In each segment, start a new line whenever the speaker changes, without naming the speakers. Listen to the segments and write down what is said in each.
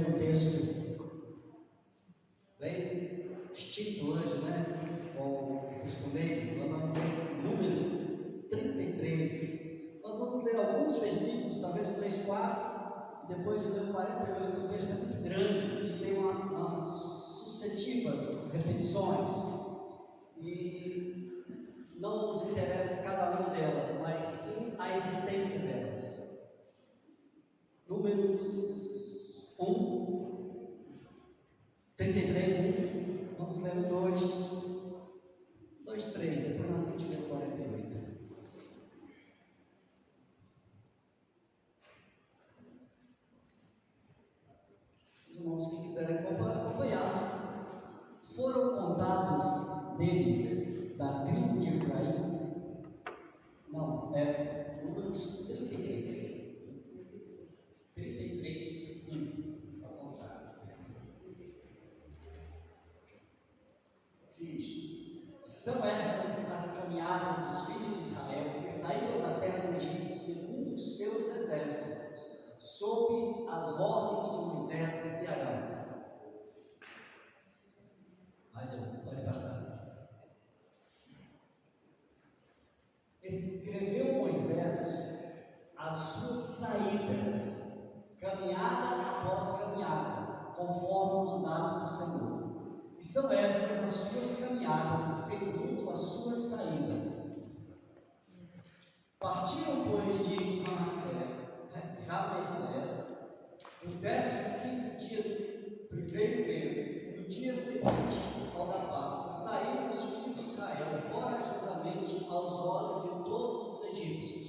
ler um texto bem extinto hoje, né? Como costumei, nós vamos ler Números 33. Nós vamos ler alguns versículos, talvez 3, 4, e depois de ler o 48. O texto é muito grande e tem umas sucessivas repetições, e não nos interessa cada uma delas, mas sim a existência delas. Números 1, 33, 1, vamos ler o 2, 3, depois nós vamos ler o 48. Os irmãos que quiserem acompanhar, foram contados deles da tribo de Efraim, não, é Números 33, 1, ao contrário. São estas as caminhadas dos filhos de Israel que saíram da terra do Egito segundo os seus exércitos, sob as ordens de Moisés e Arão. Mais um, pode passar. Escreveu Moisés as suas saídas, caminhada após caminhada, conforme o mandato do Senhor. E são estas as suas caminhadas, segundo as suas saídas. Partiram, pois, de Ramessés, no 15º dia do primeiro mês, no dia seguinte ao da Páscoa, saíram os filhos de Israel corajosamente aos olhos de todos os egípcios.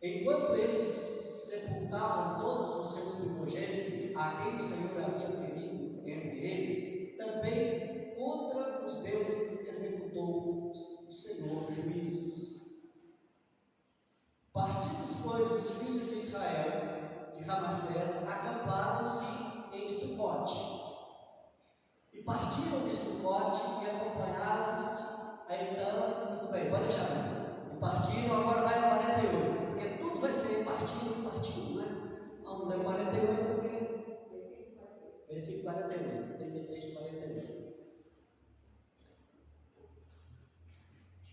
Enquanto esses sepultavam todos os seus primogênitos, a quem o Senhor havia ferido entre eles, também contra os deuses executou o Senhor juízos. Partidos, pois, os filhos de Israel de Ramessés, acamparam-se em Sucote. E partiram de Sucote e acompanharam-se. Então, tudo bem, pode deixar. E partiram, agora vai ao 48, porque tudo vai ser partido, né? Vamos ler 48, porque versículo 48, 33, 48.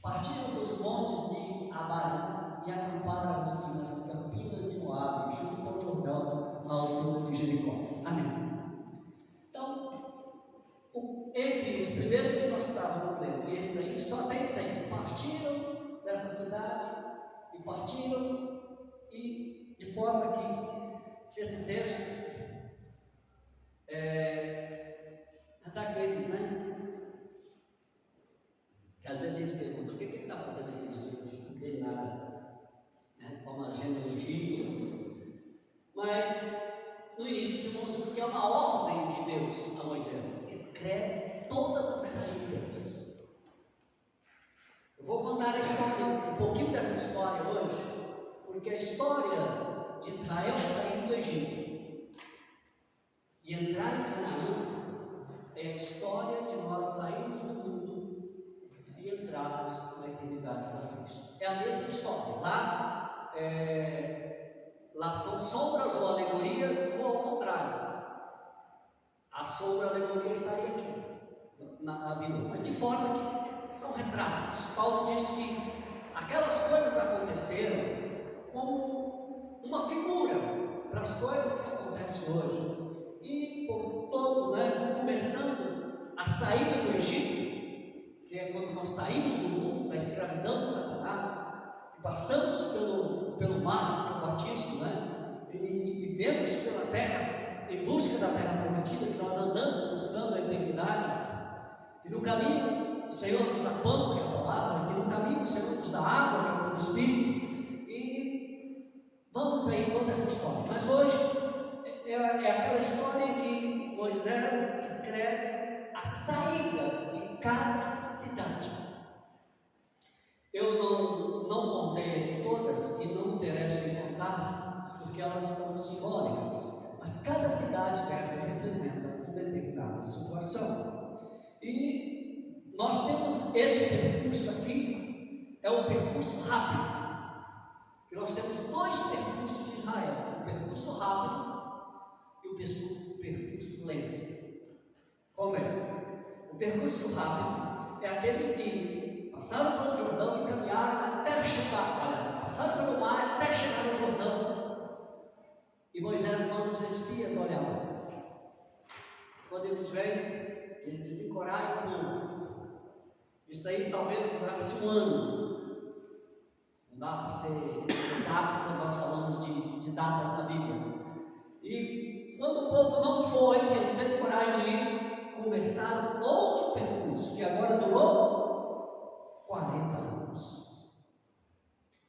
Partiram dos montes de Abarim e acamparam-se nas campinas de Moabe, junto ao Jordão, na altura de Jericó. Amém. Então, entre os primeiros que nós estávamos lendo e esse daí, só tem 100. Partiram dessa cidade e partiram, e de forma que esse texto é daqueles, né? Que às vezes a gente pergunta: o que ele está fazendo aqui na igreja? Não tem nada, né? Como as genealogias. Mas no início, irmãos, porque é uma ordem de Deus a Moisés: escreve todas as saídas. Eu vou contar a história, um pouquinho dessa história hoje, porque a história de Israel saindo do Egito e entrar em Canaã é a história de nós sairmos do mundo e entrarmos na eternidade com Cristo. É a mesma história. Lá são sombras ou alegorias, ou ao contrário. A sombra, a alegoria estaria aqui na Bíblia, mas de forma que são retratos. Paulo diz que aquelas coisas aconteceram como uma figura para as coisas que acontecem hoje. E por todo, né, começando a saída do Egito, que é quando nós saímos do mundo, da escravidão de Satanás, e passamos pelo mar, pelo batismo, né, e vemos pela terra, em busca da terra prometida, que nós andamos buscando a eternidade, e no caminho o Senhor nos dá pão, que é a palavra, e no caminho o Senhor nos dá água, que é o Espírito, e vamos aí toda essa história. Mas hoje é aquela história que Moisés escreve a saída de cada cidade. Eu não contei aqui todas e não me interesso em contar, porque elas são simbólicas, mas cada cidade dessa representa uma determinada situação. E nós temos esse percurso aqui, é um percurso rápido. E nós temos dois percursos de Israel: um percurso rápido percurso rápido é aquele que passaram pelo Jordão e caminharam até chegar, passaram pelo mar até chegar no Jordão. E Moisés manda os espias olhar lá. Quando eles vêm, eles desencorajam o povo. Isso aí talvez durasse um ano. Não dá para ser exato quando nós falamos de datas na Bíblia. E quando o povo não foi, que não teve coragem de ir, começaram outro percurso, que agora durou 40 anos.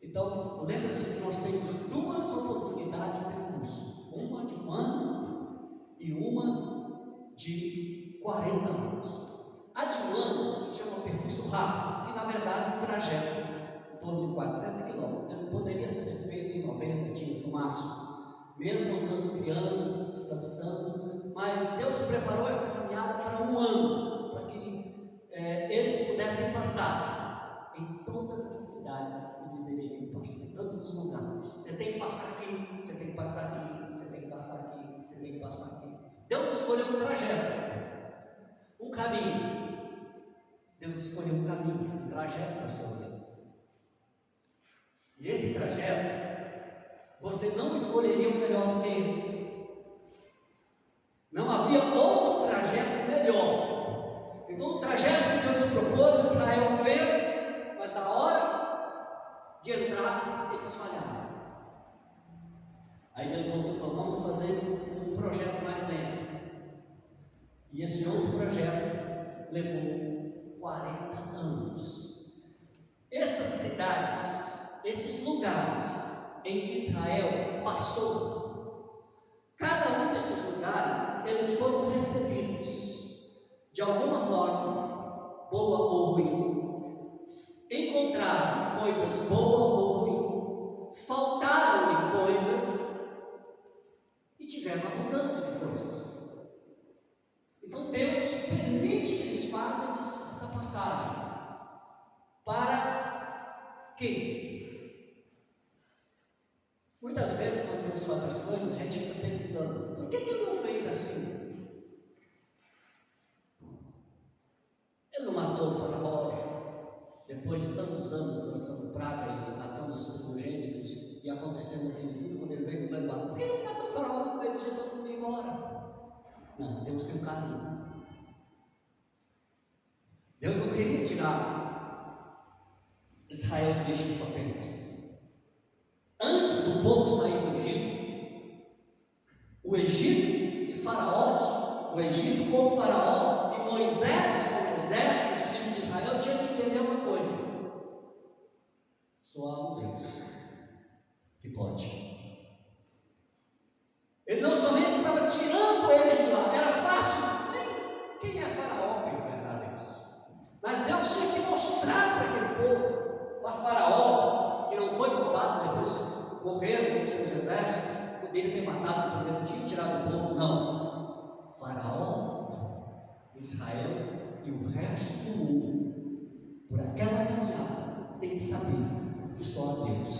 Então, lembre-se que nós temos duas oportunidades de percurso: uma de um ano e uma de 40 anos. A de um ano se chama percurso rápido, que na verdade é um trajeto em torno de 400 quilômetros. Ele poderia ser feito em 90 dias no máximo, mesmo andando crianças, descansando, mas Deus preparou essa caminhada para um ano, para que eles pudessem passar em todas as cidades que eles deveriam passar, em todos os lugares. Você tem que passar aqui, você tem que passar aqui, você tem que passar aqui, você tem que passar aqui. Deus escolheu um trajeto, um caminho. Deus escolheu um caminho, um trajeto para a sua vida. E esse trajeto, você não escolheria um melhor do que esse. Não havia outro trajeto melhor. Então o trajeto que Deus propôs, Israel fez, mas na hora de entrar, eles falharam. Aí Deus voltou e falou: vamos fazer um projeto mais lento. E esse outro projeto levou 40 anos. Essas cidades, esses lugares em que Israel passou, cada um desses lugares, eles foram recebidos de alguma forma, boa ou ruim, encontraram coisas boas ou ruins, faltaram-lhe coisas e tiveram abundância de coisas. Então Deus permite que eles façam essa passagem para quê? Muitas vezes, quando Deus faz as coisas, a gente fica perguntando: por que Ele não fez assim? Ele não matou o Faraó depois de tantos anos lançando praga e matando os primogênitos e acontecendo aquilo tudo quando ele veio no plano do Por que ele não matou o Faraó quando ele deixou todo mundo ir embora? Não, Deus tem um caminho. Deus não queria tirar Israel do Egito apenas. Antes do povo sair do Egito, o Egito e Faraó, o Egito com o Faraó e Moisés com o exército dos filhos de Israel tinham que entender uma coisa: só há um Deus que pode. Ele não somente estava tirando eles de lá, era fácil. Quem é Faraó para enfrentar Deus? Mas Deus tinha que mostrar para aquele povo, para Faraó, que não foi poupado, depois morreram com seus exércitos, poderia ter matado no primeiro dia e tirado o povo. Não. Faraó, Israel e o resto do mundo, por aquela caminhada, tem que saber que só há Deus.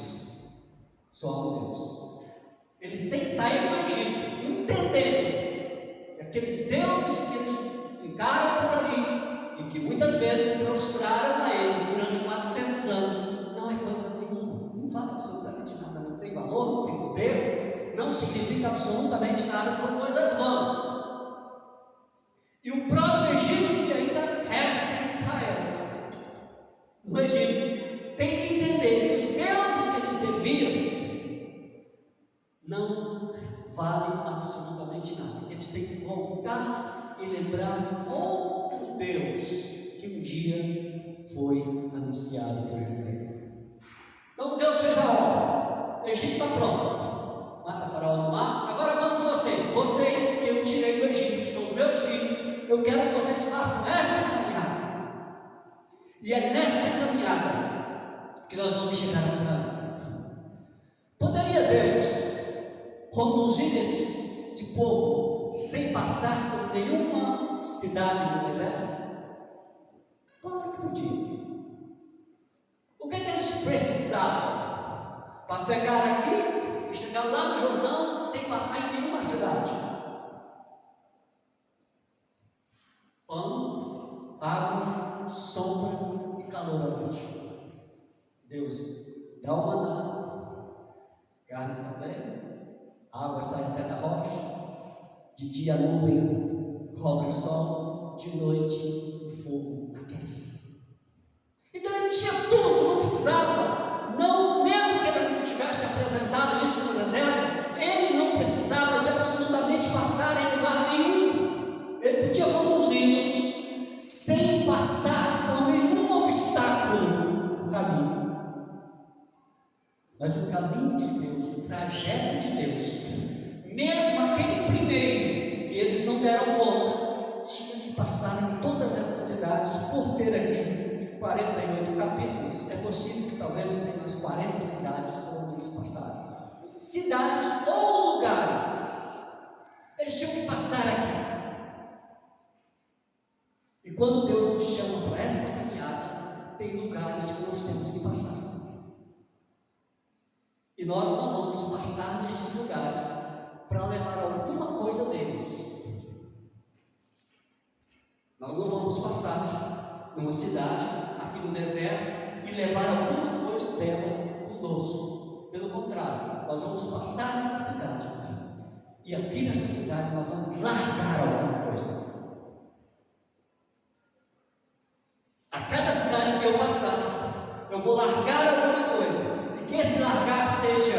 Só há Deus. Eles têm que sair do Egito, entendendo que aqueles deuses que eles ficaram por ali e que muitas vezes prostraram a eles durante 400 anos, não é coisa nenhuma, não vale absolutamente nada, não tem valor, não tem poder, não significa absolutamente nada, são coisas vãs. E o próprio Egito, que ainda resta em Israel, o Egito tem que entender que os deuses que eles serviam não valem absolutamente nada. Eles têm que voltar e lembrar outro Deus que um dia foi anunciado por José. Então Deus fez a obra, o Egito está pronto, mata Faraó no mar. Agora vamos vocês que eu tirei do Egito, que são os meus filhos, eu quero que vocês façam essa caminhada. E é nesta caminhada que nós vamos chegar a Canaã. Poderia Deus conduzir esse povo sem passar por nenhuma cidade do deserto? Claro que podia. O que eles precisavam para pegar aqui e chegar lá no Jordão sem passar em nenhuma cidade? Pão toda a noite. Deus dá o maná, carne também, a água sai até da rocha, de dia a nuvem cobre o sol, de noite o fogo aquece. Então ele tinha tudo, não precisava, não, mesmo que ele não tivesse apresentado isso no deserto, ele não precisava de absolutamente passar em lugar nenhum. Ele podia conduzi-los sem passar por nenhum obstáculo no caminho. Mas o caminho de Deus, o trajeto de Deus, mesmo aquele primeiro que eles não deram conta, tinha que passar em todas essas cidades. Por ter aqui 48 capítulos, é possível que talvez tenha umas 40 cidades por onde eles passaram. Cidades ou lugares, eles tinham que passar aqui. E quando Deus nos chama para esta caminhada, tem lugares que nós temos que passar. E nós não vamos passar nesses lugares para levar alguma coisa deles. Nós não vamos passar numa cidade, aqui no deserto, e levar alguma coisa dela conosco. Pelo contrário, nós vamos passar nessa cidade. E aqui nessa cidade nós vamos largar alguma coisa. A cada cidade que eu passar, eu vou largar alguma coisa. Que esse largar seja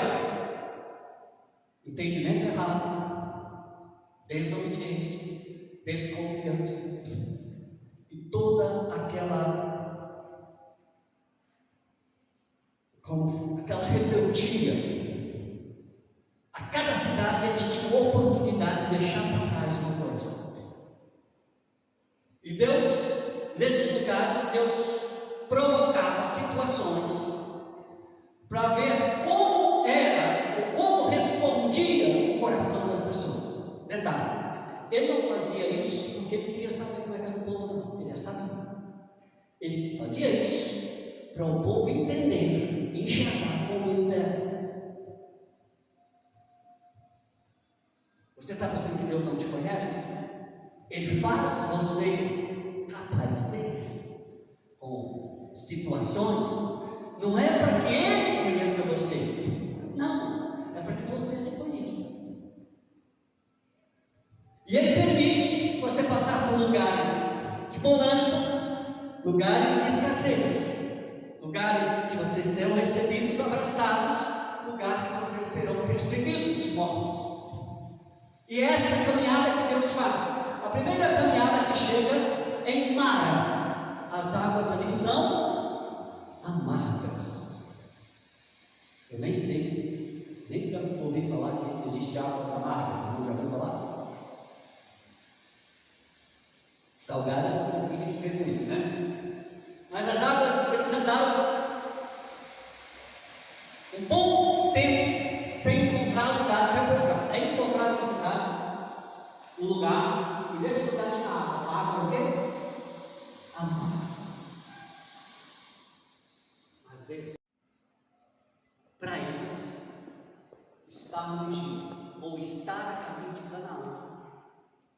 entendimento errado, desobediência, desconfiança e toda aquela rebeldia. A cada cidade eles tinham a oportunidade de deixar para trás uma coisa. E Deus, nesses lugares, Deus provocava situações para ver como era, ou como respondia o coração das pessoas. Detalhe, ele não fazia isso porque ele queria saber como era o povo, não, ele já sabia. Ele fazia isso para o povo entender, enxergar como eles eram. Você está pensando que Deus não te conhece? Ele faz você aparecer com situações. Não é para que ele conheça você, não, é para que você se conheça. E ele permite você passar por lugares de bonanças, lugares de escassez, lugares que vocês serão recebidos, abraçados, lugares que vocês serão perseguidos, mortos. E esta é a caminhada que Deus faz. A primeira caminhada que chega em Mara, as águas ali são amargas. Eu nem sei, nem ouvi falar que existe água amarga. Não já ouviu falar? Salgadas com um pouquinho de mergulho, né? Mas as águas, eles andaram um bom tempo sem encontrar lugar para repousar. Aí encontraram na cidade um lugar, e nesse lugar tinha água. A água o quê? Amarga. Para eles, estar no Egito ou estar a caminho de Canaã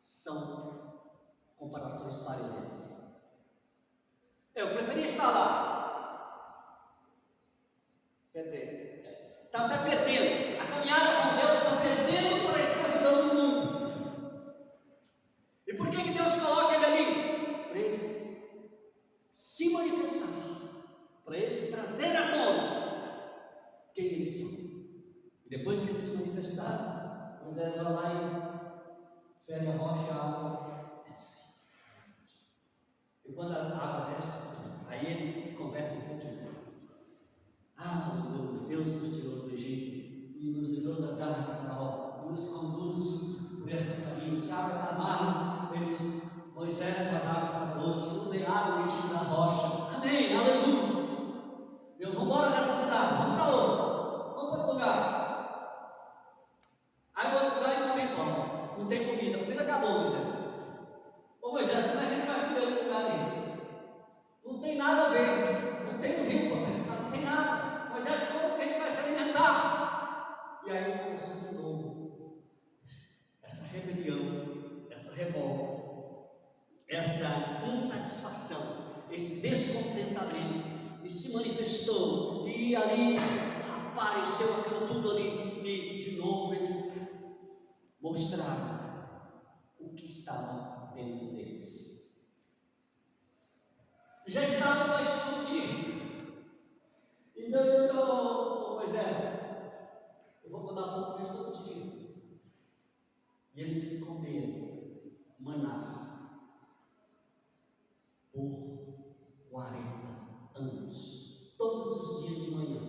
são comparações parecidas. Eu preferia estar lá. Quer dizer, está até perdendo. A caminhada com Deus está perdendo para a escravidão do mundo. E por que Deus coloca ele ali? Para eles se manifestar. Para eles trazer à tona quem eles são. E depois que eles se manifestaram, Moisés vai lá e fere a rocha, a água desce. E quando a água desce, aí eles se convertem em novo. Ah, Deus nos tirou do Egito e nos livrou das garras de Faraó, e nos conduz por esse caminho. Se a água está amarga, Moisés faz a água ficar doce. Não tem água, ele tira da rocha. Amém, aleluia. Deus, vamos embora dessa cidade, vamos para onde? Vamos para outro lugar. Aí o outro lugar não tem como, não tem comida, a comida acabou, Moisés. Ô Moisés, como é que a gente vai comer num lugar desse? Não tem nada a ver, não tem um rio para pescar, não tem nada. Moisés, como que a gente vai se alimentar? E aí começou de novo essa rebelião, essa revolta, essa insatisfação, esse descontentamento. e se manifestou, e ali apareceu aquilo tudo ali, e de novo eles mostraram o que estava dentro deles. Já estavam para explodir. E Deus disse: ô Moisés, eu vou mandar um pouco mais todo dia. E eles comeram maná por 40 anos. Todos os dias de manhã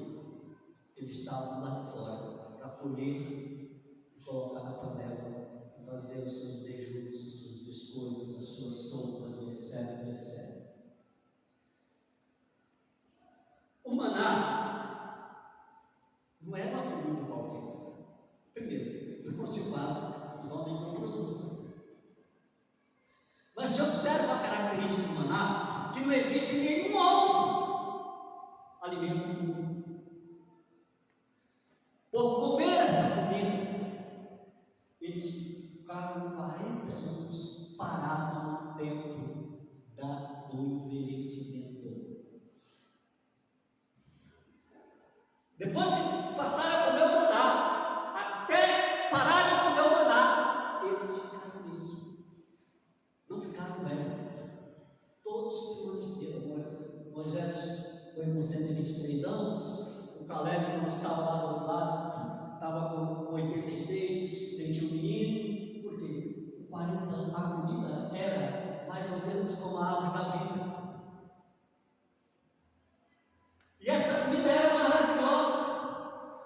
eles estavam lá de fora para colher e colocar na panela e fazer os seus beijos, os seus biscoitos, as suas sopas, etc, etc. O maná não é uma comida qualquer. Primeiro, não se faz, os homens não produzem. Mas se observa a característica do maná, que não existe nenhum outro alimento no mundo. Por comer essa comida, eles ficaram 40 anos parados no tempo do envelhecimento. Depois que eles passaram a comer o maná, até parar de comer o maná, eles ficaram mesmo. Não ficaram velhos. Todos permaneceram. Moisés foi com 123 anos. O Caleb, quando estava lá do outro lado, estava com 86, se sentiu menino. Por quê? 40 anos, a comida era mais ou menos como a água da vida. E essa comida era maravilhosa.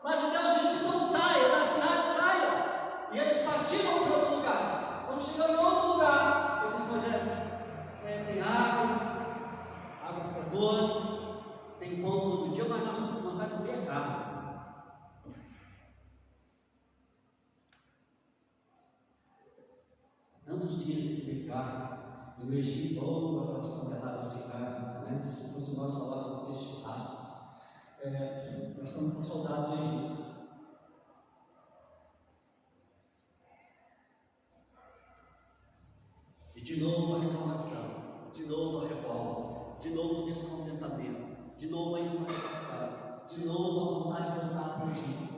Mas Deus disse: não saia da cidade, saia. E eles partiram para outro lugar. Quando chegaram em outro lugar, ele disse: Moisés, tem água fica doce, tem pão todo dia, mas nós estamos com vontade de comer carne. Tantos dias sem comer carne, no Egito, aquelas toneladas de carne, né? Se fosse nós falarmos desses churrascos, nós estamos com saudade do Egito. E de novo a reclamação, de novo a revolta, de novo o descontentamento, de novo a insatisfação, de novo a vontade de voltar para o Egito.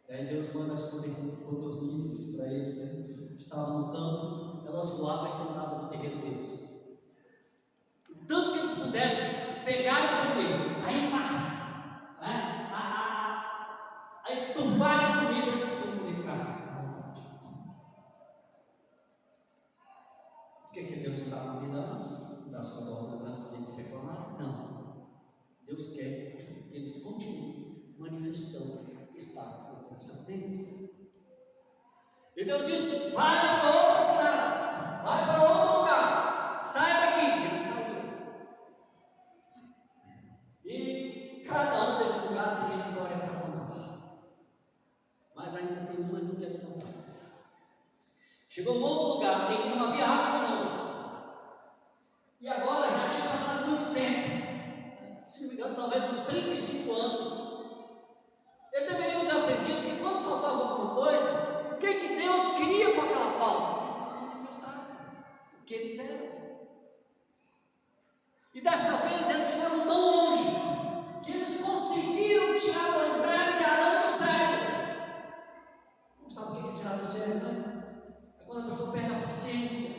E aí Deus manda as codornizes para eles, né? Estavam no campo, elas voavam e sentavam no terreno deles. Tanto que eles pudessem pegar e comer, aí a estufar de comida, eles podiam comer carne à vontade. Por que Deus não dá comida antes das codornas, antes deles reclamarem? Não. Deus quer que eles continuem manifestando o que está no coração deles. E Deus disse: vai para outra cidade, vai para outro lugar, sai daqui. Eles saíram. E cada um desse lugar tem história para contar. Mas ainda tem uma que não quer contar. Chegou a um outro lugar em que não havia água de novo. E agora já tinha passado muito tempo. Se não me engano, talvez uns 35 anos. Eles deveriam ter aprendido que quando faltava alguma coisa, o que Deus queria com aquela falta? Que eles se manifestassem, o que eles eram. E dessa vez eles foram tão longe que eles conseguiram tirar Moisés e Arão do sério. Não sabe o que é tirar do sério, não? É quando a pessoa perde a paciência.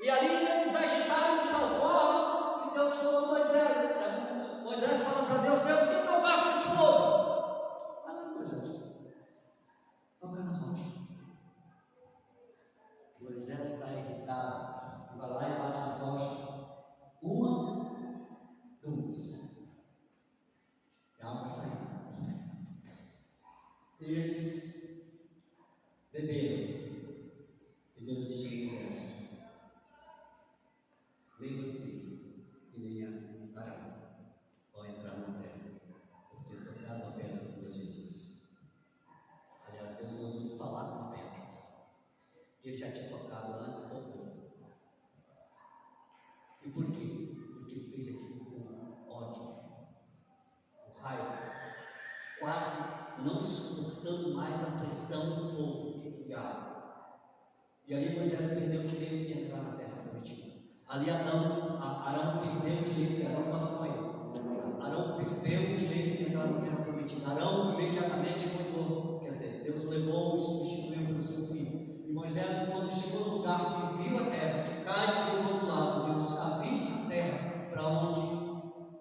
E ali eles agitaram de tal forma que Deus falou a Moisés. Moisés fala para Deus: Deus, o que eu faço com esse povo? Vai lá, Moisés, toca na rocha. Moisés está irritado, vai lá e bate na rocha. Uma, duas, e a água saiu. Eles beberam. E Deus disse a Moisés: nem você e nem Arão vão entrar na terra por ter tocado a pedra 2 vezes. Aliás, Deus mandou falar com a pedra. Ele já tinha tocado antes, tocou. E por quê? Porque ele fez aquilo com ódio, com raiva, quase não suportando mais a pressão do povo que queria água. E ali Moisés perdeu o direito de entrar na terra prometida. Ali Arão perdeu o direito, que Arão estava com ele. Arão perdeu o direito de entrar no terra prometida. Arão imediatamente foi morto. Quer dizer, Deus o levou e substituiu pelo seu filho. E Moisés, quando chegou no lugar e viu a terra, de cá e viu do outro lado, Deus disse: avista a terra para onde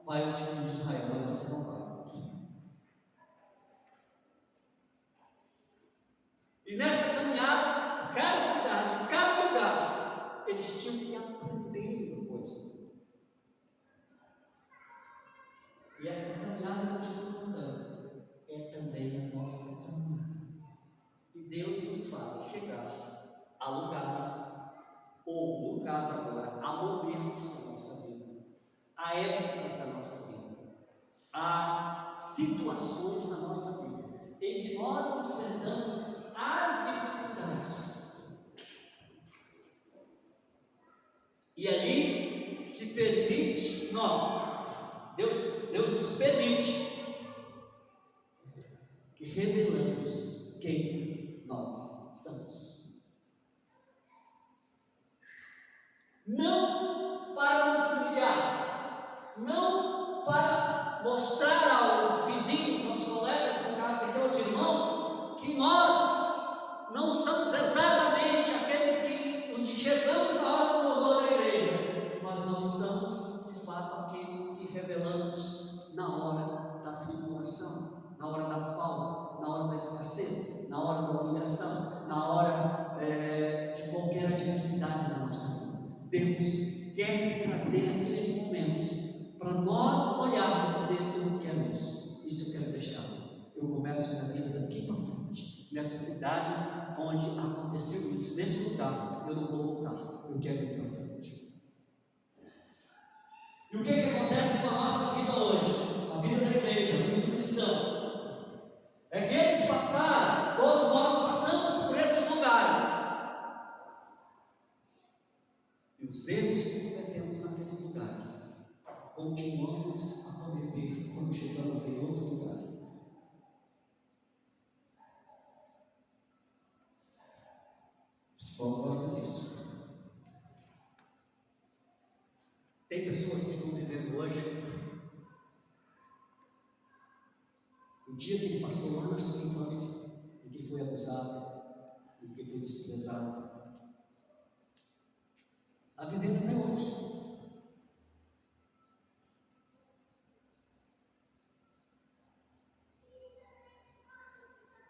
vai os filhos de Israel, mas você não vai. E nessa caminhada, cada cidade, cada lugar, eles tinham que aprender uma coisa. E esta caminhada que eu estou contando é também a nossa caminhada. E Deus nos faz chegar a lugares, ou no caso agora, a momentos da nossa vida, a épocas da nossa vida, a situações da nossa vida, em que nós enfrentamos as dificuldades. E ali se permite Deus nos permite que revelamos quem nós somos. Não para nos humilhar, não para mostrar aos vizinhos, aos colegas, no caso aqui aos irmãos, que nós não somos exatamente aqueles que nos enxergamos na hora do louvor da igreja, mas nós somos de fato aquele que revelamos na hora da tribulação, na hora da falta, na hora da escassez, na hora da humilhação, na hora de qualquer adversidade da nossa vida. Deus quer trazer aqueles momentos para nós olharmos e dizer: eu quero isso eu quero deixar. Eu começo minha vida daqui para frente, nessa cidade onde aconteceu isso, nesse lugar eu não vou voltar, eu quero ir para frente. E o que acontece com a nossa vida hoje, a vida da igreja, a vida do cristão? É que eles passaram, todos nós passamos por esses lugares, e os erros que cometemos naqueles lugares continuamos a cometer quando chegamos em outro lugar. O psicólogo gosta disso. Tem pessoas que estão vivendo hoje o dia que ele passou lá na sua infância, em que foi abusado, em que foi desprezado, a vivendo até hoje.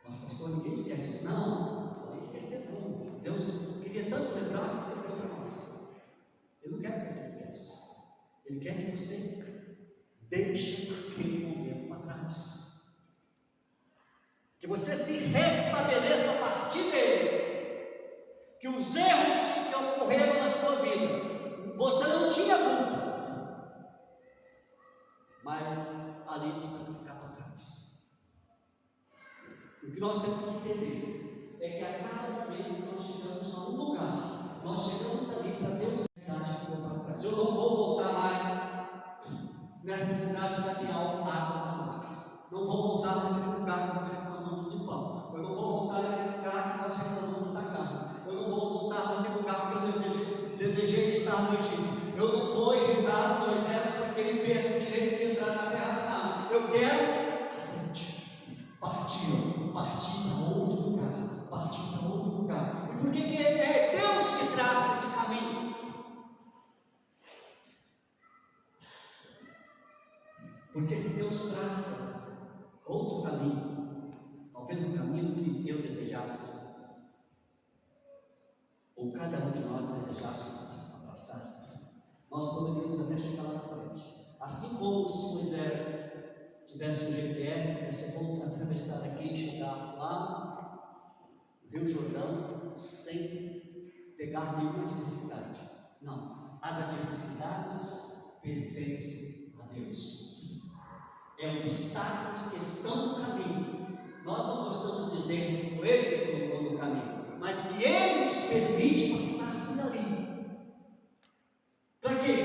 Mas pastor, ninguém esquece isso. Não, falei esquecer não. Deus queria tanto lembrar que escreveu para nós. Ele não quer que você esqueça. Ele quer que você deixe aquele momento para trás. Que você se restabeleça a partir dele. Que os erros que ocorreram na sua vida, você não tinha culpa, mas ali eles têm que ficar para trás. O que nós temos que entender é que a cada momento que nós chegamos a um lugar, nós chegamos ali para Deus ficou para trás. Eu não vou voltar mais nessa cidade que tem águas amargas. Não vou voltar naquele lugar que nós reclamamos de pão. Eu não vou voltar naquele lugar que nós reclamamos da carne. Eu não vou voltar naquele lugar que eu desejei estar no Egito. Eu não vou irritar Moisés para que ele perca o direito de entrar na terra de Canaã. Eu quero partir para outro lugar. E por que é Deus que traça esse caminho? Porque se Deus traça outro caminho, talvez um caminho que eu desejasse, ou cada um de nós desejasse passar, nós poderíamos até chegar lá na frente. Assim como se Moisés tivesse um GPS, se você for atravessar aqui e chegar lá no Rio Jordão sem pegar nenhuma adversidade. Não, as adversidades pertencem a Deus. É obstáculos que estão no caminho. Nós não gostamos de dizer que foi Ele que colocou no caminho, mas que Ele nos permite passar por ali. Para quê?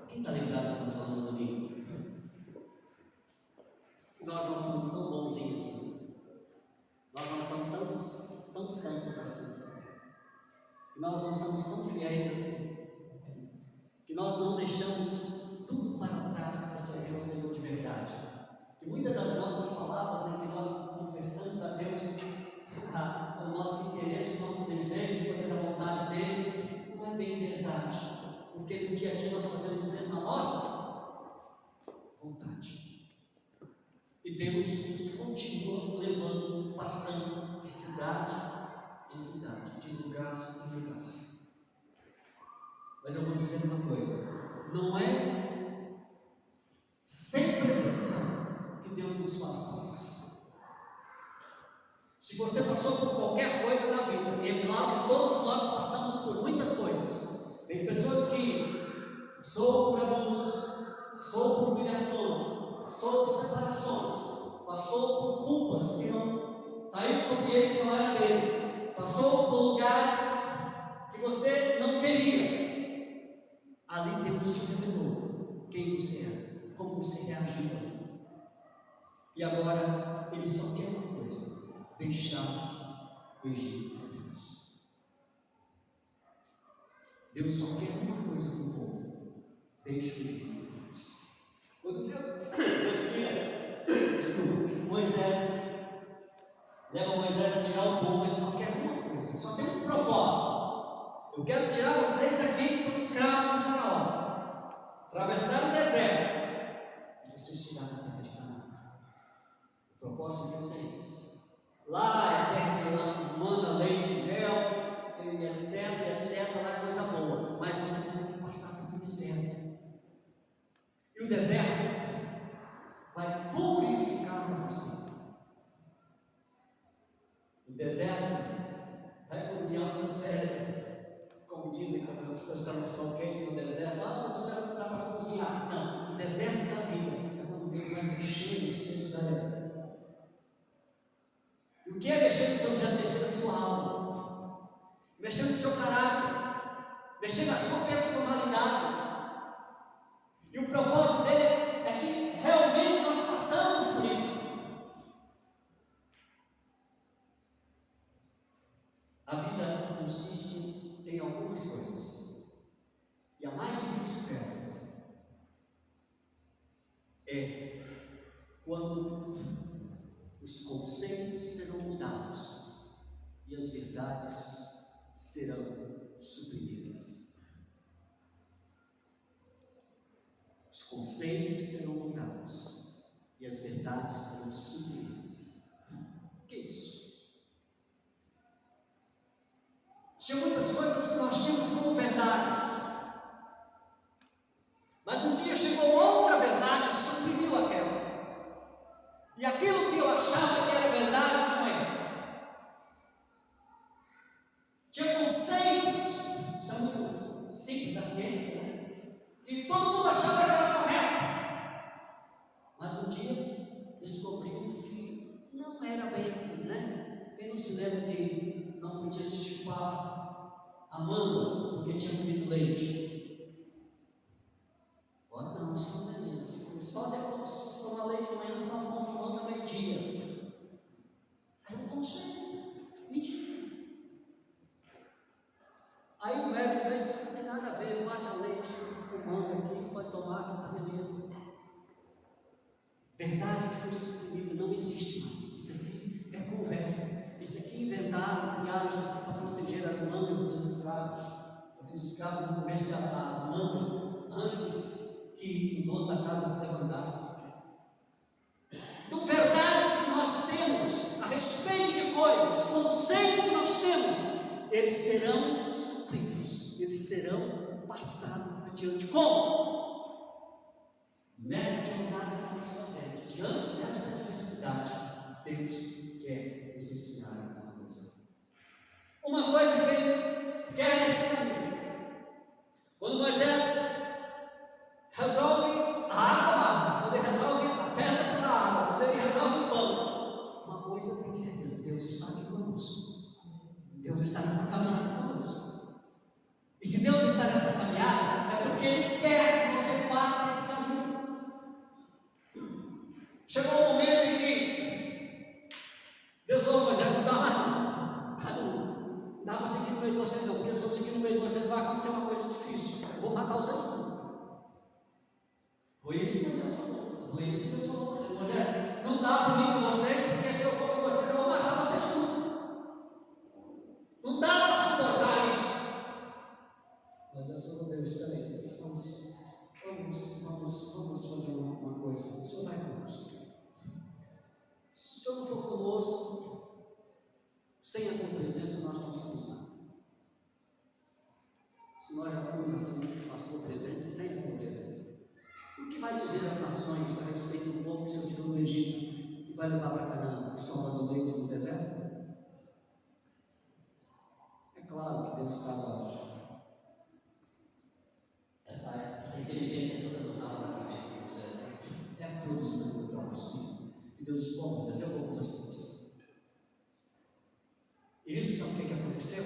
Quem está lembrado que nós falamos ali? Nós não somos tão bonzinhos assim. Nós não somos tão santos assim. que nós não somos tão fiéis assim, que nós não deixamos tudo para trás para servir ao Senhor de verdade. Que muitas das nossas palavras em que nós confessamos a Deus o nosso interesse, o nosso desejo de fazer a vontade dEle, não é bem verdade, porque no dia a dia nós fazemos mesmo a nossa vontade. E Deus nos continua levando, passando de cidade em cidade, de lugar em lugar. Mas eu vou dizer uma coisa: não é sem pretensão que Deus nos faz passar. Se você passou por qualquer coisa na vida, e é claro que todos nós passamos por muitas coisas. Tem pessoas que passou por abusos, passou por humilhações, passou por separações, passou por culpas que não caiu sobre ele, que não era dele, passou por lugares que você não queria. Ali Deus te revelou quem você é, como você reagiu. E agora Ele só quer uma coisa: deixar o Egito para Deus. Deus só quer uma coisa do povo: deixa o Egito para Deus. Quando Deus tira Moisés, leva Moisés a tirar o povo, ele só quer uma coisa, só tem um propósito: eu quero tirar vocês daqui que são escravos de Faraó, atravessar o deserto, e vocês chegarem na terra de Canaã. O propósito de Deus é esse. Lá é terra que manda leite e mel, etc, lá é coisa boa, mas vocês têm que passar pelo deserto. E o deserto vai purificar você. O deserto vai cozinhar o seu cérebro. Como dizem quando as pessoas estão no sol quente no deserto: o cérebro não dá para cozinhar. Não, o deserto da vida é quando Deus vai mexer no seu cérebro. O que é mexer no seu cérebro? Mexer na sua alma, mexer no seu caráter, mexer na sua personalidade. E o propósito dele é que realmente nós passamos por isso. A vida consiste em algumas coisas, e a mais difícil delas é quando os conceitos serão mudados e as verdades serão suprimidas. Os conceitos serão mudados e as verdades serão suprimidas. O que é isso? Tinha muitas coisas que nós tínhamos como verdades, mas um dia chegou outra verdade e suprimiu aquela. E aquilo que eu achava que era verdade não era. Tinha conceitos, isso é muito simples da ciência, né? Que todo mundo achava que era correto. Mas um dia descobriu que não era bem assim, né? Quem não se lembra que não podia se chupar a manga porque tinha comido leite? Olha, não, isso não é isso. Só depois que você tomar leite amanhã, só come manga meio-dia. Era um conceito. Mentira. Aí o médico veio e disse: não tem nada a ver, bate leite com manga aqui, pode tomar, que está beleza. Verdade que foi suprimida não existe mais. Isso aqui é conversa. Isso aqui inventaram, criaram isso aqui para proteger as mangas dos escravos. Para que os escravos não comecem as mangas antes que o dono da casa se levantasse. Então, verdades que nós temos a respeito de coisas, conceitos que nós temos, eles serão supridos, eles serão passados adiante. Como? Nessa jornada que nós fazemos, diante desta diversidade, Deus quer nos ensinar alguma coisa. Uma coisa que Ele quer nesse caminho. Quando Moisés resolve a água amarga, quando ele resolve a pedra pela água, quando ele resolve o pão, uma coisa tem certeza: Deus está aqui conosco. Deus está nessa caminhada conosco. E se Deus está nessa caminhada, é porque Ele quer que você passe esse caminho. Chegou um momento em que Deus falou: Moisés, não dá mais não. Dá para seguir no meio de vocês, eu penso seguir no meio de vocês, vai acontecer uma coisa difícil. Eu vou matar vocês tudo. Foi isso que Moisés falou. Foi isso que Deus falou. Moisés, não dá para mim com vocês, porque se eu for com vocês, eu vou matar vocês tudo. Não dá para suportar isso. Mas eu sou Deus, espera aí, Deus. Vamos fazer uma coisa. O Senhor vai conosco. Se o Senhor não for conosco, sem a tua presença nós não somos nada. Se nós já estamos assim, com a sua presença e sem a tua presença, o que vai dizer as nações a respeito do povo que o Senhor tirou do Egito, que vai levar para Canaã, que só abandonou eles no deserto? É claro que Deus estava. Essa inteligência toda não estava na cabeça de Moisés, né? É produzida pelo próprio Espírito. E Deus disse: bom, Moisés, eu vou com vocês. E isso sabe o que aconteceu?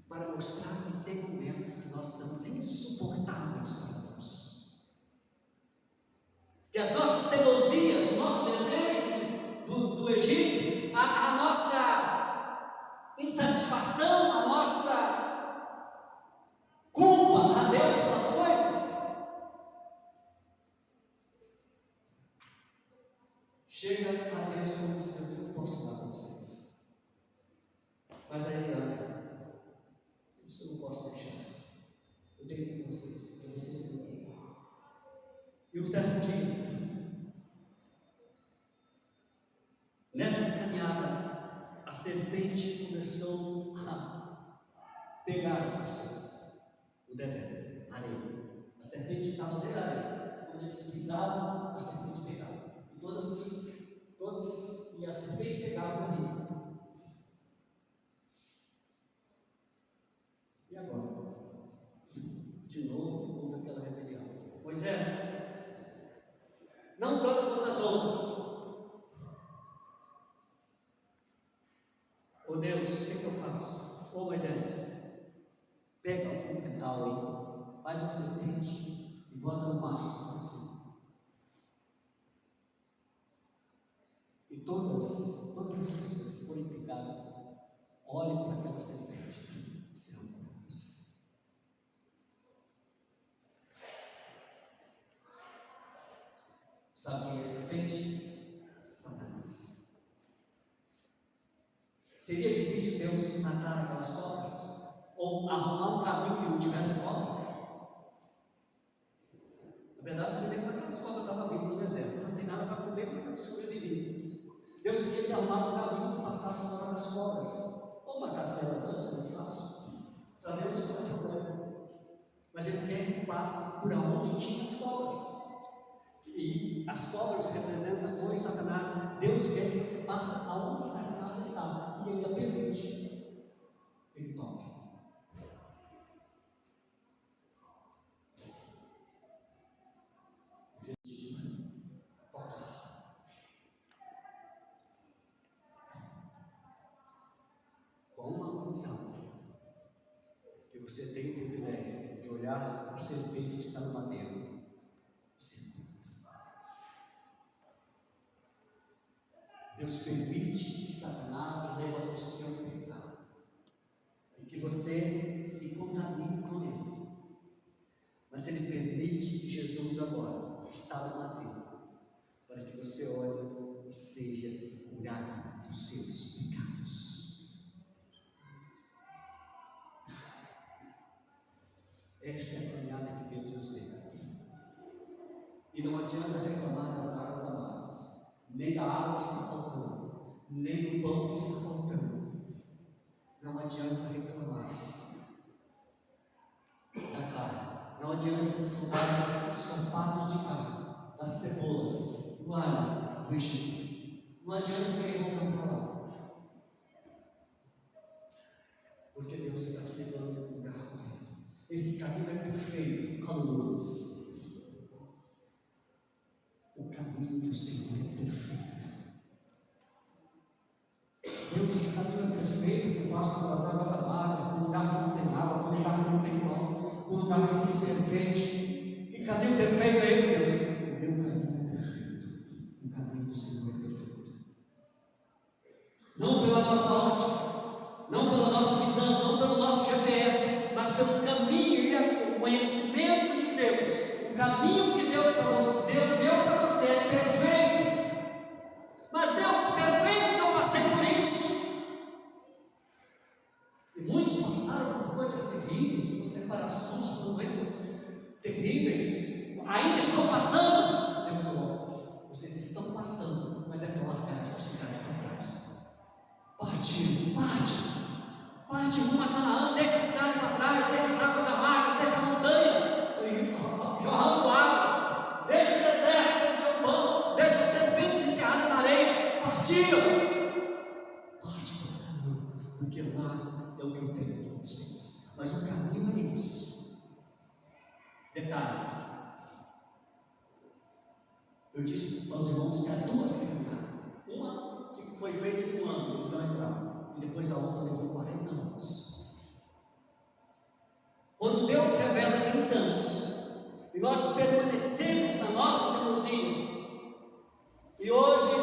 Para mostrar que tem momentos que nós somos insuportáveis para Deus. Que as nossas teimosias, o nosso desejo do Egito, a nossa insatisfação, a nossa culpa a Deus pelas coisas, chega a Deus como se Deus não posso dar com vocês. Mas aí, olha, isso eu não posso deixar. Eu tenho que ir com vocês, porque vocês não têm. E um certo dia, nessa caminhada, a serpente começou a pegar as pessoas. O deserto, areia. A serpente estava dentro da areia. Quando eles pisavam, a serpente pegava. E todas, e a serpente pegava, morria. E agora? De novo, houve aquela rebelião. Moisés, não tanto quanto as outras. Ô Deus, o que eu faço? Ô Moisés, pega um metal aí, faz uma serpente e bota no mastro assim. E todas as pessoas que forem picadas, olhem para aquela serpente e serão curadas. Sabe quem é a serpente? Satanás. Seria difícil Deus matar aquelas cobras? Ou arrumar um caminho que não tivesse cobra? Na verdade, você lembra que aquelas cobras estavam vindo no deserto, não tem nada para comer, porque elas sobreviviam. Deus podia ter arrumado um caminho que passasse fora das cobras, ou matasse elas antes, é muito fácil. Para Deus isso não é problema. Mas Ele quer que passe por onde tinha as cobras. E as cobras representam hoje Satanás. Deus quer que você passe aonde Satanás está, e ainda permite que ele toque. Que você tem o privilégio de olhar para a serpente que está no madeiro. Deus permite que Satanás leve você ao pecado e que você se contamine com ele. Mas Ele permite que Jesus agora está no madeiro para que você olhe e seja curado dos seus pecados. Esta é a caminhada que Deus nos deu. E não adianta reclamar das águas amargas, nem da água que está faltando, nem do pão que está faltando. Não adianta reclamar da carne. Não adianta saudar os sapatos de carne, das cebolas, do alho, do Egito. Não adianta querer voltar para lá. Porque Deus está te levando para o lugar correto. Esse caminho é perfeito, aleluia. O caminho do Senhor é perfeito. Deus, que caminho é perfeito, que passa pelas águas amargas, para um lugar que não tem água, para um lugar que não tem pão, para um lugar que tem serpente. Que caminho perfeito é esse, Deus? O meu caminho é perfeito. O caminho do Senhor é perfeito. Não pela nossa ótica, não caminho que Deus deu para você é perfeito. Mas Deus perfeito que eu passei por isso. E muitos passaram por coisas terríveis, por separações, por doenças terríveis. Ainda estão passando. Deus falou: vocês estão passando, mas é para largar essa cidade para trás. Parte rumo a Canaã, deixa a cidade para trás, deixa as águas amargas, deixa a montanha jorrando água, deixa o deserto, deixa o pão, deixa as serpentes enterradas na areia. Partiram. Parte para o Canaã, porque lá é o que eu tenho para vocês. Mas o caminho é esse. Detalhes. Eu disse aos irmãos que há duas caminhadas. Uma que foi feita em um ano, eles não entraram. E depois a outra levou 40 anos. Quando Deus revela quem somos, e nós permanecemos na nossa teimosia, e hoje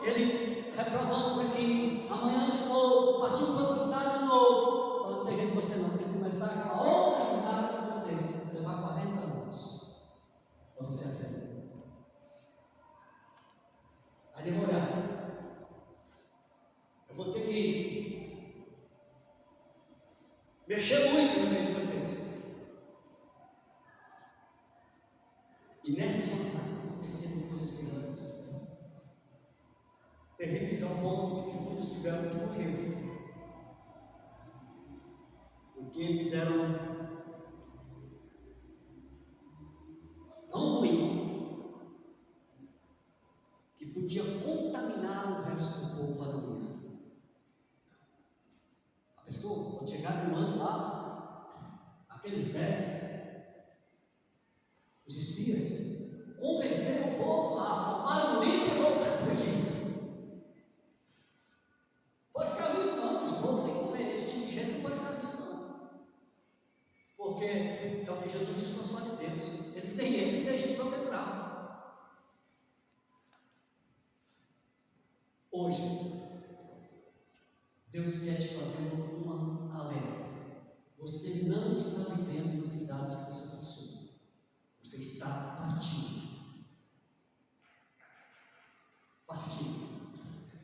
Ele reprovamos aqui, amanhã de novo, partindo para outra cidade de novo, falando: tem gente que você não tem que começar aquela outra jornada com você, levar 40 anos para você aprender. Vai demorar. Eu vou ter que mexer muito no meio de vocês. E nessa jornada aconteceram coisas terríveis ao ponto de que muitos tiveram que morrer, porque eles eram tão ruins que podia contaminar o resto do povo ali. A pessoa, quando chegar no ano lá, aqueles 10, os espias, convenceram o povo lá, formaram um líder e voltaram para o Egito. Pode ficar vivo não, os povos têm que morrer, esse tipo de gente não pode ficar vivo não. Porque é o que Jesus disse para os fariseus: eles têm ele que Egito para lembrar. Hoje, Deus quer te fazer uma alerta. Você não está vivendo nas cidades que você passou. Você está partindo.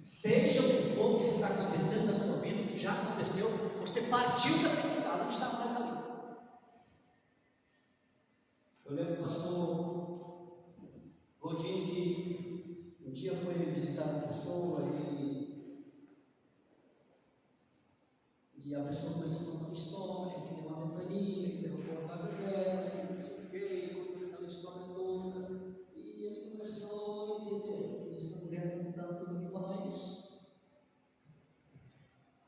Seja o que for que está acontecendo na sua vida, que já aconteceu, você partiu daquele lugar, não está mais ali. Eu lembro do pastor Godinho, que um dia foi visitar uma pessoa e a pessoa começou a contar uma história, que deu uma ventania, que derrubou a casa dela, e não sei o que, contou aquela história toda, e ele começou a entender: essa mulher não dá tudo me falar isso.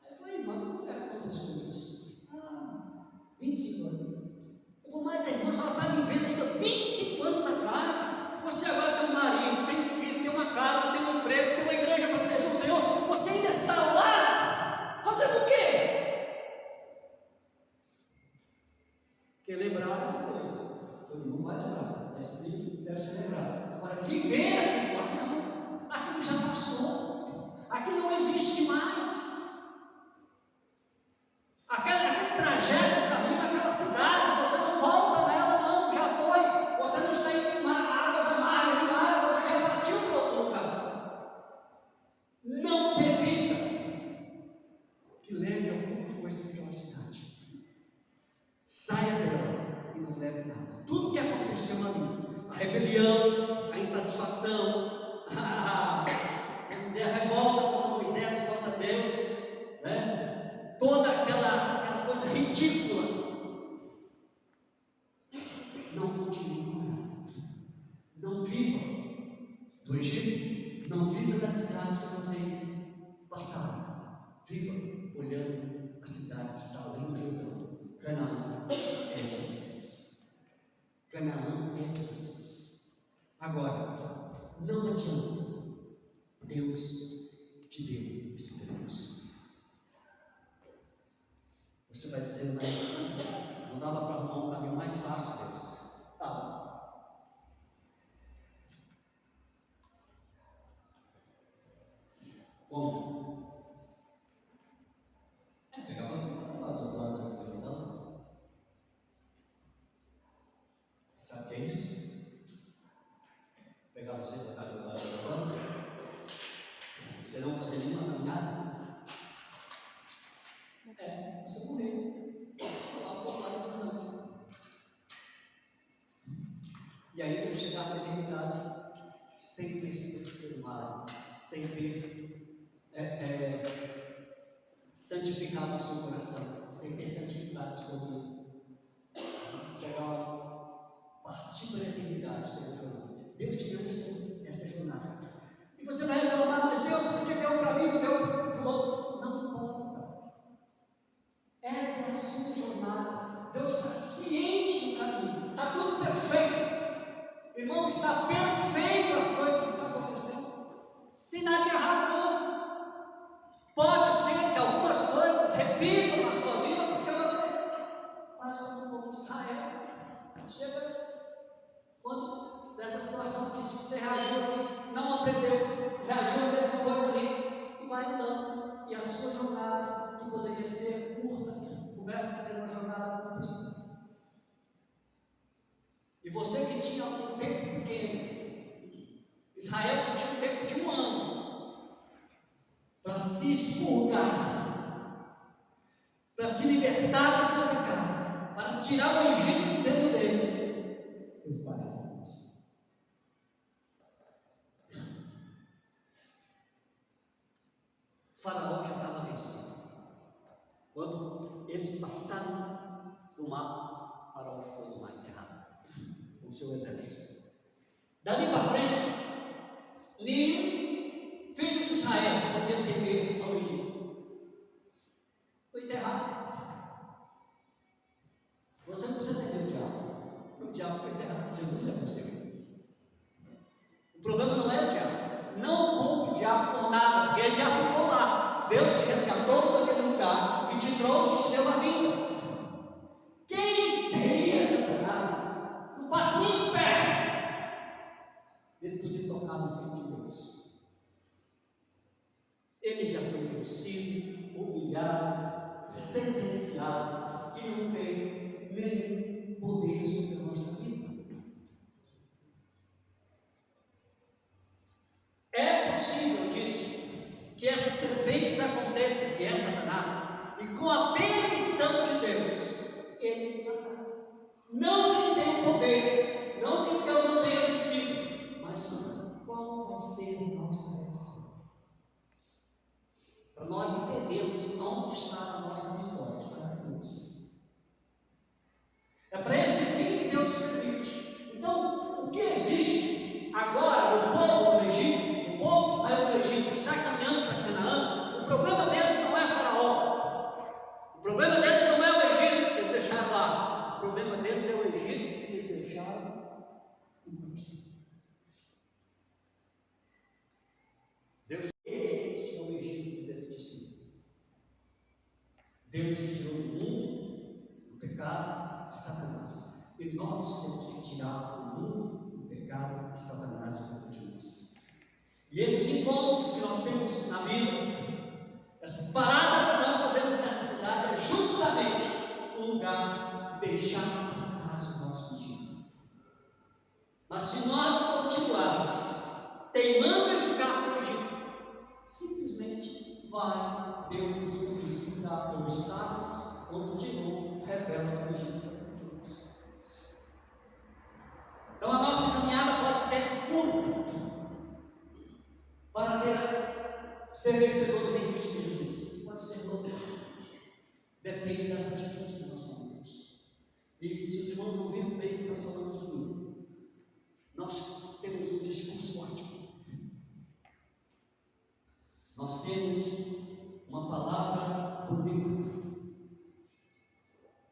Aí eu falei: mas como é que aconteceu isso? 25 anos. Eu vou mais irmão, só está vivendo ainda 25 anos atrás. Você agora tem um marido, tem um filho, tem uma casa, tem um emprego, tem uma igreja para servir o Senhor. Você ainda está lá fazendo o quê? Porque lembrar é uma coisa, todo mundo vai lembrar, deve ser lembrado. Agora, viver aquilo lá não, aquilo já passou, aquilo não existe mais. Aquele trajeto, o caminho, aquela cidade, você não volta nela, não, já foi. Você não está em águas amargas de mar, você já partiu para outro lugar. Não permita que leve alguma coisa daquela cidade. Saia dela e não leve nada. Tudo que aconteceu ali, a rebelião, a insatisfação, vamos dizer, a revolta contra Moisés, contra Deus, né? Toda aquela coisa ridícula, não continue com ela. Não viva do Egito, não viva das cidades que vocês passaram. Viva olhando a cidade que está além do Jordão. Canaã é de vocês. Canaã é de vocês. Agora, não adianta. Deus te deu esse percurso. Você vai dizer: mas não dava para arrumar um caminho mais fácil, Deus? Como? Pegar você para lá do lado do Jordão. Sabe o que é isso? Você não fazer nenhuma caminhada? Você morreu. Não. E aí deve chegar na eternidade sem ter sido ser humano, sem ter santificado o seu coração, sem ter santificado a sua vida. Chegar, partir para a eternidade, ser jornada. Deus te deu essa jornada. E você vai reclamar, mas Deus, por que deu para mim, não deu para o outro? Não importa. Essa é a sua jornada. Deus está ciente do caminho. Está tudo perfeito. Irmão, está perfeito as coisas que estão acontecendo. Não tem nada de errado, não. Pode ser que algumas coisas repitam na sua vida, porque você faz como o povo de Israel. Chega quando nessa situação que você reagiu aqui, não aprendeu, reagiu a mesma coisa ali, e vai andando. E a sua jornada, que poderia ser curta, começa a ser uma jornada comprida. E você que tinha um tempo pequeno, Israel que tinha um tempo de 1 ano, para se expurgar, para se libertar do seu pecado, para tirar o Egito de dentro deles, eu parei com isso. Faraó já estava vencido. Quando eles passaram do mar, Faraó ficou no mar enterrado com o seu exército. Dali para frente, nenhum filho de Israel podia temer ao Egito. Foi enterrado. Você não precisa temer o diabo foi enterrado. Jesus é você. O problema não é o diabo. Não culpe o diabo por nada, porque ele já ficou lá. Deus te resgatou daquele lugar e te trouxe e te deu a vida. Quem seria Satanás? Não passa nem perto ele poder tocar no Filho de Deus. Ele já foi vencido, humilhado, sentenciado e não tem nenhum poder sobre a nossa vida. É possível, disse, que essas serpentes aconteçam, que é Satanás, e com a permissão de Deus, ele nos ataca. Não que ele tenha poder, não que Deus não tenha vencido, mas qual vai ser a nossa reação? Para nós entendermos onde está a nossa vitória, está na cruz. É para esse fim que Deus permite. Então, o que existe agora no povo do Egito, o povo que saiu do Egito, está caminhando para Canaã, o problema deles não é Faraó. O problema deles não é o Egito que eles deixaram lá. O problema deles é o Egito que eles deixaram no coração. Deus tirou o Egito de dentro de si. Deus tirou do mundo o pecado de Satanás. E nós temos que tirar do mundo o pecado de Satanás de dentro de nós. E esses encontros que nós temos na vida, essas paradas que nós fazemos nessa cidade, é justamente um lugar de deixar para trás o nosso Egito. Mas se nós continuarmos teimando em ficar no Egito, simplesmente vai Deus nos conduzir para obstáculos, onde de novo revela que o Egito está dentro de nós. Então a nossa caminhada pode ser curta para ser vencedores em Cristo Jesus. Pode ser longa. Depende das atitudes que nós tomamos. E se os irmãos ouviram bem o que nós falamos tudo, nós temos um discurso ótimo. Nós temos uma palavra bonita.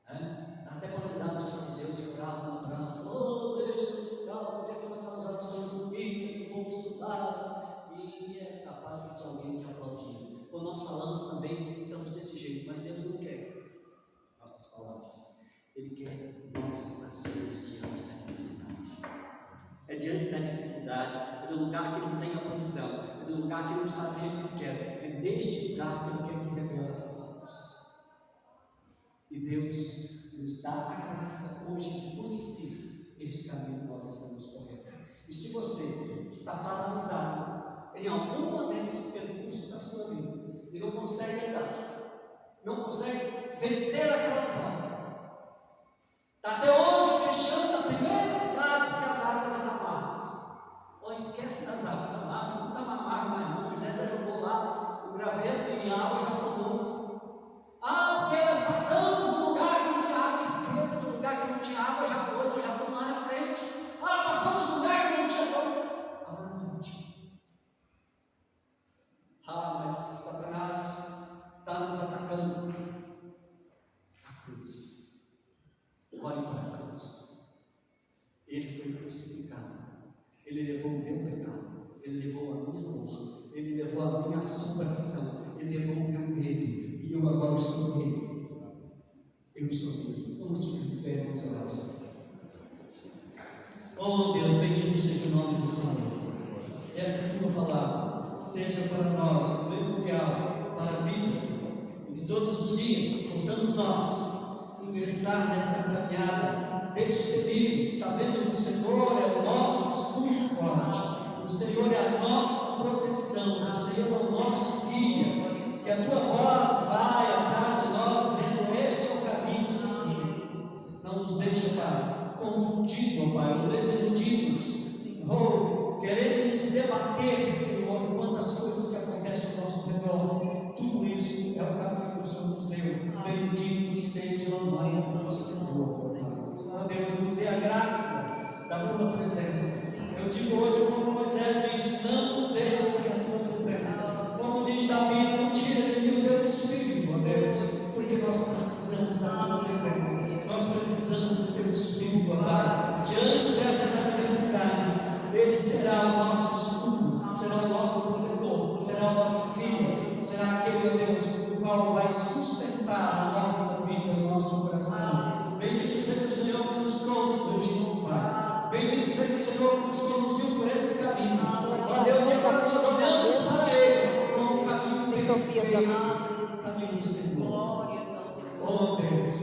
Dá até para lembrar dos fariseus que oravam na praça. Oh Deus, fazia todas aquelas orações bonitas, o povo estudava, e é capaz que tinha alguém que aplaudia. Quando nós falamos também, estamos desse jeito, mas Deus não quer nossas palavras. Ele quer nossas ações diante da adversidade. É diante da dificuldade, é no lugar que não tem a provisão, é no lugar que não está do jeito que eu quero, é neste lugar que Ele quer que revele a nossa luz. E Deus nos dá a graça hoje de conhecer esse caminho que nós estamos correndo. E se você está paralisado em alguma desses percursos vencer aquela prova. Até hoje o Cristiano da primeira cidade que as águas eram amargas. Ou esquece das águas amargas, não está amargo mais não. Moisés já jogou lá o graveto e a água já ficou doce. Porque passamos no lugar que não tinha água, esqueça, o lugar que não tinha água já foi, nós já estamos lá na frente. Passamos no lugar que não tinha água, agora na frente. Mas Satanás está nos atacando. A cruz. Olhe para a cruz. Ele foi crucificado. Ele levou o meu pecado. Ele levou a minha dor. Ele levou a minha assombração. Ele levou o meu medo. E eu agora estou aqui. Eu estou aqui. Vamos ficar de pé, vamos orar ao Senhor. Oh Deus, bendito seja o nome do Senhor. Esta tua palavra seja para nós um memorial para a vida, Senhor. E que todos os dias possamos nós ingressar nesta caminhada destemidos, sabendo que o Senhor é o nosso escudo forte, o Senhor é a nossa proteção, o Senhor é o nosso guia. Que a tua voz vai atrás de nós, dizendo: este é o caminho seguido. Não nos deixa, Pai, confundidos, Pai, ou desiludidos, ou querendo nos debater, Senhor, quantas coisas que acontecem ao nosso redor. Tudo isso é o caminho que o Senhor nos deu. Bendito seja o nome do Senhor, Pai. Ó Deus, nos dê a graça da tua presença. Eu digo hoje, como Moisés disse: não nos deixes sem a tua presença. Como diz Davi: não tira de mim o teu espírito, ó Deus, porque nós precisamos da tua presença, nós precisamos do teu espírito, ó Pai. Diante dessas adversidades, ele será o nosso escudo, será o nosso protetor, será o nosso guia, será aquele, ó Deus, o qual vai sustentar a nossa vida, o nosso coração. Bendito seja o Senhor que nos trouxe do Egito, Pai. Bendito seja o Senhor que nos conduziu por esse caminho. Ó Deus, e agora nós olhamos para Ele como um caminho perfeito, caminho seguro. Oh Deus,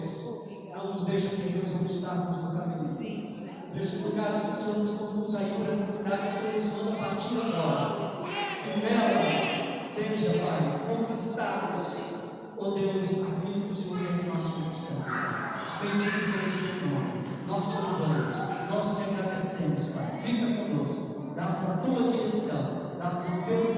não nos deixa perder os obstáculos no caminho. Para estes lugares que o Senhor nos conduz aí para essa cidade, que o Senhor nos manda partir agora. Que nela seja, Pai, conquistados, oh Deus, aquilo que o Senhor quer que nós conquistamos. Bendito seja o teu nome. Nós te louvamos, nós te agradecemos, Pai. Fica conosco, dá-nos a tua direção, dá-nos o teu